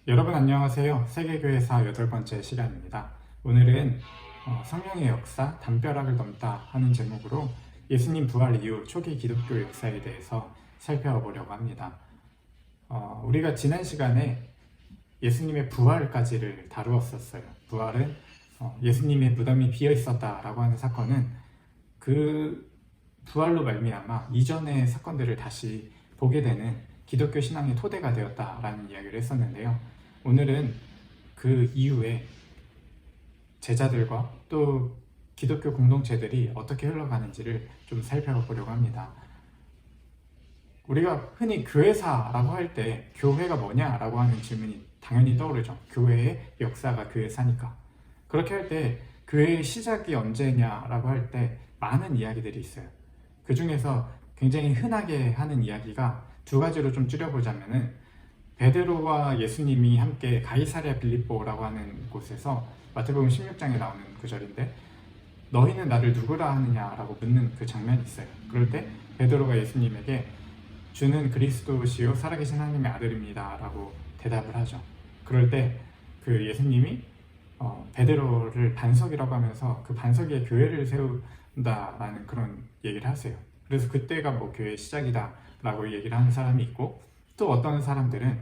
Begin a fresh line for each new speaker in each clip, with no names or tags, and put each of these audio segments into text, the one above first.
여러분 안녕하세요. 세계교회사 8번째 시간입니다. 오늘은 성령의 역사, 담벼락을 넘다 하는 제목으로 예수님 부활 이후 초기 기독교 역사에 대해서 살펴보려고 합니다. 우리가 지난 시간에 예수님의 부활까지를 다루었었어요. 부활은 예수님의 무덤이 비어 있었다라고 하는 사건은 그 부활로 말미암아 이전의 사건들을 다시 보게 되는 기독교 신앙의 토대가 되었다라는 이야기를 했었는데요. 오늘은 그 이후에 제자들과 또 기독교 공동체들이 어떻게 흘러가는지를 좀 살펴보려고 합니다. 우리가 흔히 교회사라고 할 때 교회가 뭐냐라고 하는 질문이 당연히 떠오르죠. 교회의 역사가 교회사니까. 그렇게 할 때 교회의 시작이 언제냐라고 할 때 많은 이야기들이 있어요. 그 중에서 굉장히 흔하게 하는 이야기가 두 가지로 좀 줄여보자면은 베드로와 예수님이 함께 가이사랴 빌립보라고 하는 곳에서 마태복음 16장에 나오는 구절인데 너희는 나를 누구라 하느냐라고 묻는 그 장면이 있어요. 그럴 때 베드로가 예수님에게 주는 그리스도시요 살아계신 하나님의 아들입니다 라고 대답을 하죠. 그럴 때 그 예수님이 베드로를 반석이라고 하면서 그 반석 위에 교회를 세운다라는 그런 얘기를 하세요. 그래서 그때가 뭐 교회의 시작이다 라고 얘기를 하는 사람이 있고, 또 어떤 사람들은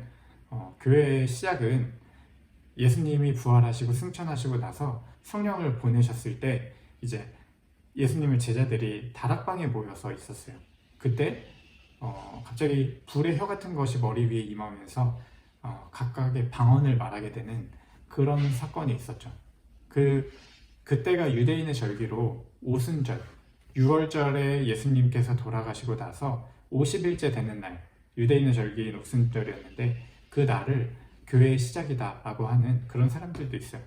교회의 시작은 예수님이 부활하시고 승천하시고 나서 성령을 보내셨을 때 이제 예수님의 제자들이 다락방에 모여서 있었어요. 그때 갑자기 불의 혀 같은 것이 머리 위에 임하면서 각각의 방언을 말하게 되는 그런 사건이 있었죠. 그때가 유대인의 절기로 오순절, 6월절에 예수님께서 돌아가시고 나서 50일째 되는 날, 유대인의 절기인 오순절이었는데 그 날을 교회의 시작이다 라고 하는 그런 사람들도 있어요.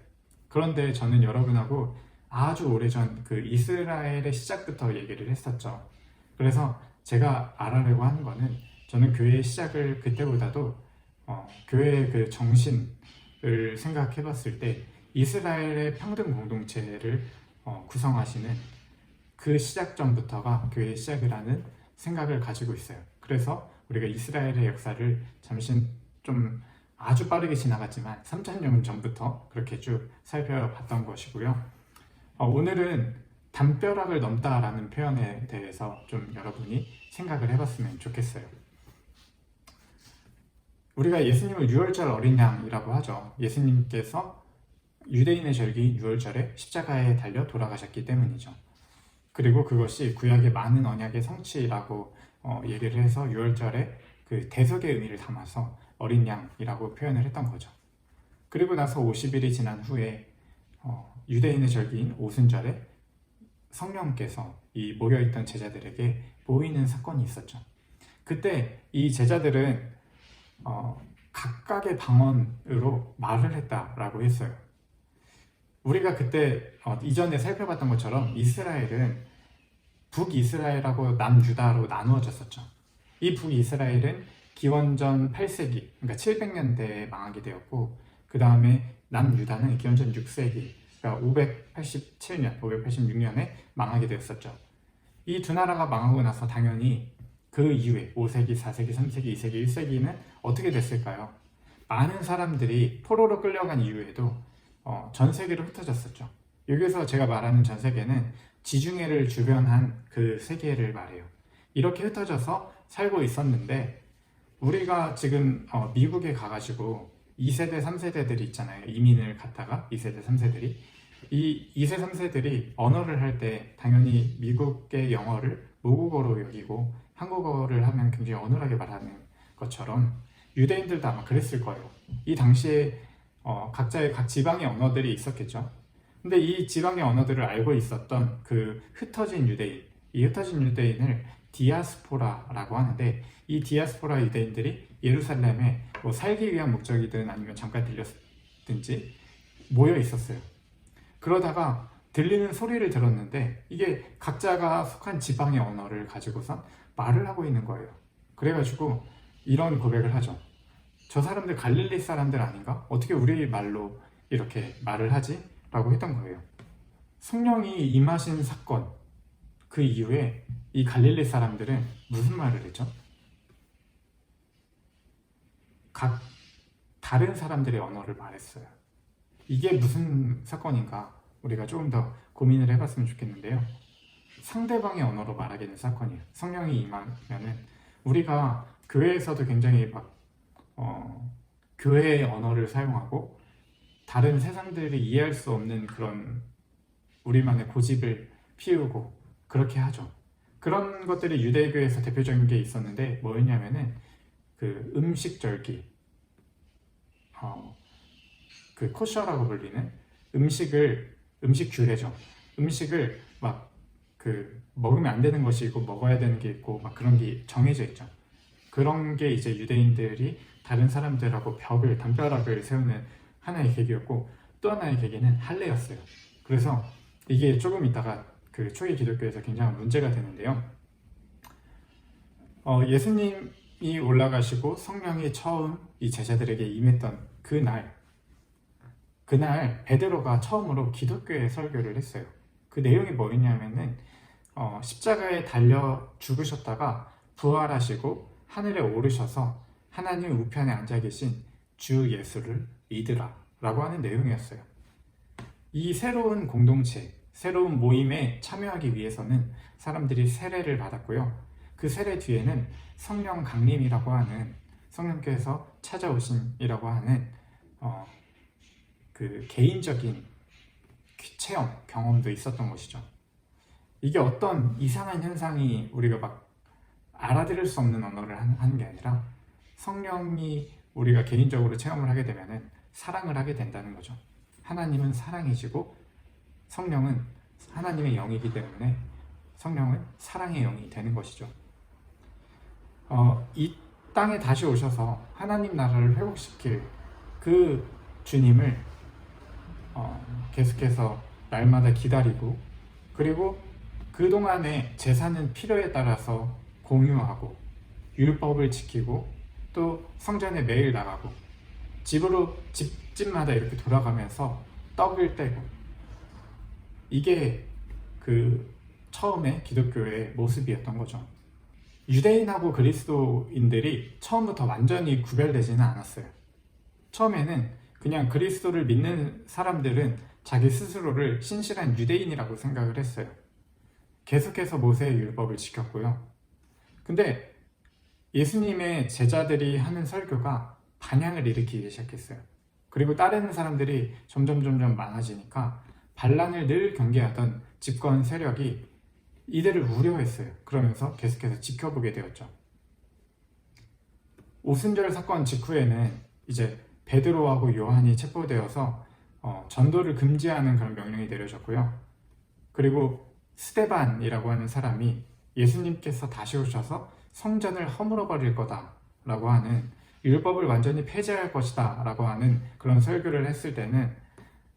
그런데 저는 여러분하고 아주 오래전 그 이스라엘의 시작부터 얘기를 했었죠. 그래서 제가 알아내고 하는 거는 저는 교회의 시작을 그때보다도 교회의 그 정신을 생각해 봤을 때 이스라엘의 평등 공동체를 구성하시는 그 시작점부터가 교회의 시작이라는 생각을 가지고 있어요. 그래서 우리가 이스라엘의 역사를 잠시 좀 아주 빠르게 지나갔지만 3000년 전부터 그렇게 쭉 살펴봤던 것이고요. 오늘은 담벼락을 넘다라는 표현에 대해서 좀 여러분이 생각을 해봤으면 좋겠어요. 우리가 예수님을 6월절 어린 양이라고 하죠. 예수님께서 유대인의 절기 6월절에 십자가에 달려 돌아가셨기 때문이죠. 그리고 그것이 구약의 많은 언약의 성취라고 얘기를 해서 6월절에 그 대속의 의미를 담아서 어린 양이라고 표현을 했던 거죠. 그리고 나서 50일이 지난 후에 유대인의 절기인 오순절에 성령께서 이 모여있던 제자들에게 보이는 사건이 있었죠. 그때 이 제자들은 각각의 방언으로 말을 했다라고 했어요. 우리가 그때 이전에 살펴봤던 것처럼 이스라엘은 북이스라엘하고 남유다로 나누어졌었죠. 이 북이스라엘은 기원전 8세기, 그러니까 700년대에 망하게 되었고, 그 다음에 남유다는 기원전 6세기, 그러니까 587년, 586년에 망하게 되었었죠. 이 두 나라가 망하고 나서 당연히 그 이후에 5세기, 4세기, 3세기, 2세기, 1세기는 어떻게 됐을까요? 많은 사람들이 포로로 끌려간 이후에도 전 세계로 흩어졌었죠. 여기서 제가 말하는 전 세계는 지중해를 주변한 그 세계를 말해요. 이렇게 흩어져서 살고 있었는데 우리가 지금 미국에 가가지고 2세대, 3세대들이 있잖아요. 이민을 갔다가 2세대, 3세들이 이 2세, 3세들이 언어를 할 때 당연히 미국의 영어를 모국어로 여기고 한국어를 하면 굉장히 어눌하게 말하는 것처럼 유대인들도 아마 그랬을 거예요. 이 당시에 각자의 각 지방의 언어들이 있었겠죠. 근데 이 지방의 언어들을 알고 있었던 그 흩어진 유대인, 이 흩어진 유대인을 디아스포라라고 하는데, 이 디아스포라 유대인들이 예루살렘에 뭐 살기 위한 목적이든 아니면 잠깐 들렸든지 모여 있었어요. 그러다가 들리는 소리를 들었는데 이게 각자가 속한 지방의 언어를 가지고선 말을 하고 있는 거예요. 그래가지고 이런 고백을 하죠. 저 사람들 갈릴리 사람들 아닌가? 어떻게 우리 말로 이렇게 말을 하지? 라고 했던 거예요. 성령이 임하신 사건, 그 이후에 이 갈릴리 사람들은 무슨 말을 했죠? 각 다른 사람들의 언어를 말했어요. 이게 무슨 사건인가 우리가 조금 더 고민을 해봤으면 좋겠는데요. 상대방의 언어로 말하게 된 사건이에요. 성령이 임하면은 우리가 교회에서도 굉장히 막 교회의 언어를 사용하고 다른 세상들이 이해할 수 없는 그런 우리만의 고집을 피우고 그렇게 하죠. 그런 것들이 유대교에서 대표적인 게 있었는데 뭐였냐면은 그 음식 절기, 그 코셔라고 불리는 음식 규례죠. 음식을 막 그 먹으면 안 되는 것이 있고 먹어야 되는 게 있고 막 그런 게 정해져 있죠. 그런 게 이제 유대인들이 다른 사람들하고 담벼락을 세우는 하나의 계기였고 또 하나의 계기는 할례였어요. 그래서 이게 조금 있다가 그 초기 기독교에서 굉장히 문제가 되는데요. 예수님이 올라가시고 성령이 처음 이 제자들에게 임했던 그날 베드로가 처음으로 기독교의 설교를 했어요. 그 내용이 뭐였냐면은 십자가에 달려 죽으셨다가 부활하시고 하늘에 오르셔서 하나님 우편에 앉아 계신 주 예수를 믿으라 라고 하는 내용이었어요. 이 새로운 공동체, 새로운 모임에 참여하기 위해서는 사람들이 세례를 받았고요. 그 세례 뒤에는 성령 강림이라고 하는 성령께서 찾아오심이라고 하는 그 개인적인 체험, 경험도 있었던 것이죠. 이게 어떤 이상한 현상이 우리가 막 알아들을 수 없는 언어를 하는 게 아니라 성령이 우리가 개인적으로 체험을 하게 되면은 사랑을 하게 된다는 거죠. 하나님은 사랑이시고 성령은 하나님의 영이기 때문에 성령은 사랑의 영이 되는 것이죠. 이 땅에 다시 오셔서 하나님 나라를 회복시킬 그 주님을 계속해서 날마다 기다리고 그리고 그동안의 제사는 필요에 따라서 공유하고 율법을 지키고 또 성전에 매일 나가고 집마다 이렇게 돌아가면서 떡을 떼고 이게 그 처음에 기독교의 모습이었던 거죠. 유대인하고 그리스도인들이 처음부터 완전히 구별되지는 않았어요. 처음에는 그냥 그리스도를 믿는 사람들은 자기 스스로를 신실한 유대인이라고 생각을 했어요. 계속해서 모세의 율법을 지켰고요. 근데 예수님의 제자들이 하는 설교가 반향을 일으키기 시작했어요. 그리고 따르는 사람들이 점점 많아지니까 반란을 늘 경계하던 집권 세력이 이들을 우려했어요. 그러면서 계속해서 지켜보게 되었죠. 오순절 사건 직후에는 이제 베드로하고 요한이 체포되어서 전도를 금지하는 그런 명령이 내려졌고요. 그리고 스데반이라고 하는 사람이 예수님께서 다시 오셔서 성전을 허물어버릴 거다라고 하는 율법을 완전히 폐지할 것이다 라고 하는 그런 설교를 했을 때는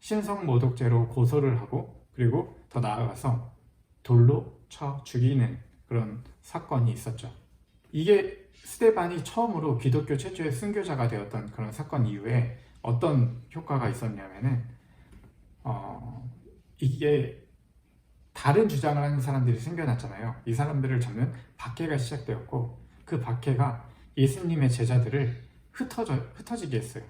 신성모독죄로 고소를 하고 그리고 더 나아가서 돌로 쳐 죽이는 그런 사건이 있었죠. 이게 스데반이 처음으로 기독교 최초의 순교자가 되었던 그런 사건 이후에 어떤 효과가 있었냐면은 이게 다른 주장을 하는 사람들이 생겨났잖아요. 이 사람들을 잡는 박해가 시작되었고 그 박해가 예수님의 제자들을 흩어지게 했어요.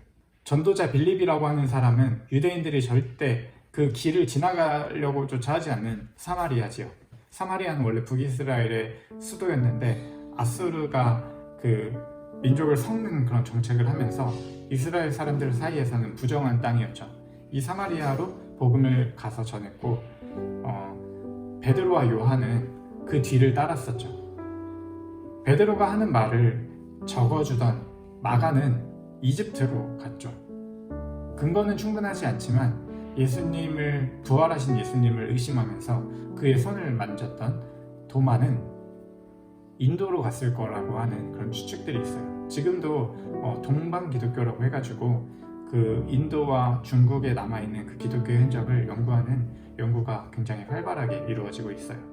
전도자 빌립이라고 하는 사람은 유대인들이 절대 그 길을 지나가려고 조차 하지 않는 사마리아지요. 사마리아는 원래 북이스라엘의 수도였는데 아수르가 그 민족을 섞는 그런 정책을 하면서 이스라엘 사람들 사이에서는 부정한 땅이었죠. 이 사마리아로 복음을 가서 전했고 베드로와 요한은 그 뒤를 따랐었죠. 베드로가 하는 말을 적어주던 마가는 이집트로 갔죠. 근거는 충분하지 않지만 부활하신 예수님을 의심하면서 그의 손을 만졌던 도마는 인도로 갔을 거라고 하는 그런 추측들이 있어요. 지금도 동방 기독교라고 해가지고 그 인도와 중국에 남아있는 그 기독교의 흔적을 연구하는 연구가 굉장히 활발하게 이루어지고 있어요.